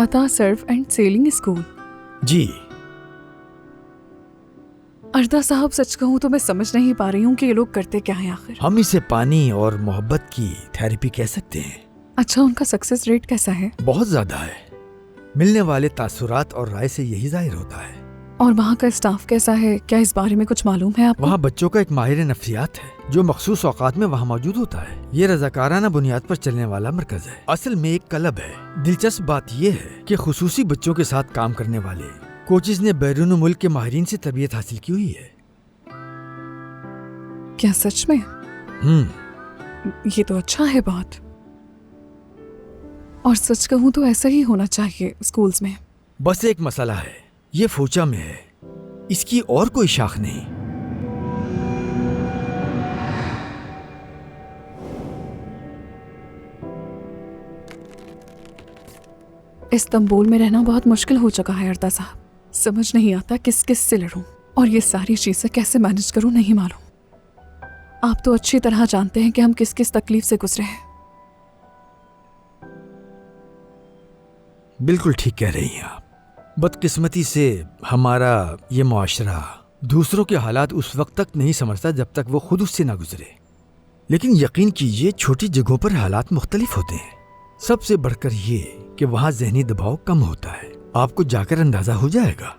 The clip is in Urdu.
عطا سرف اینڈ سیلنگ اسکول. جی. اردا صاحب سچ کہوں تو میں سمجھ نہیں پا رہی ہوں کہ یہ لوگ کرتے کیا ہیں آخر. ہم اسے پانی اور محبت کی تھیراپی کہہ سکتے ہیں. اچھا، ان کا سکسیس ریٹ کیسا ہے؟ بہت زیادہ ہے. ملنے والے تاثرات اور رائے سے یہی ظاہر ہوتا ہے. اور وہاں کا اسٹاف کیسا ہے؟ کیا اس بارے میں کچھ معلوم ہے آپ کو؟ وہاں بچوں کا ایک ماہر نفسیات ہے جو مخصوص اوقات میں وہاں موجود ہوتا ہے. یہ رضاکارانہ بنیاد پر چلنے والا مرکز ہے. اصل میں ایک کلب ہے. دلچسپ بات یہ ہے کہ خصوصی بچوں کے ساتھ کام کرنے والے کوچز نے بیرون ملک کے ماہرین سے تربیت حاصل کی ہوئی ہے. کیا سچ میں؟ یہ تو اچھا ہے بہت. اور سچ کہوں تو ایسا ہی ہونا چاہیے اسکولز میں. بس ایک مسئلہ ہے، یہ فوچا میں ہے، اس کی اور کوئی شاخ نہیں. استنبول میں رہنا بہت مشکل ہو چکا ہے اردا صاحب. سمجھ نہیں آتا کس کس سے لڑوں اور یہ ساری چیزیں کیسے مینج کروں نہیں معلوم. آپ تو اچھی طرح جانتے ہیں کہ ہم کس کس تکلیف سے گزرے ہیں. بالکل ٹھیک کہہ رہی ہیں آپ. بدقسمتی سے ہمارا یہ معاشرہ دوسروں کے حالات اس وقت تک نہیں سمجھتا جب تک وہ خود اس سے نہ گزرے. لیکن یقین کیجئے چھوٹی جگہوں پر حالات مختلف ہوتے ہیں. سب سے بڑھ کر یہ کہ وہاں ذہنی دباؤ کم ہوتا ہے. آپ کو جا کر اندازہ ہو جائے گا.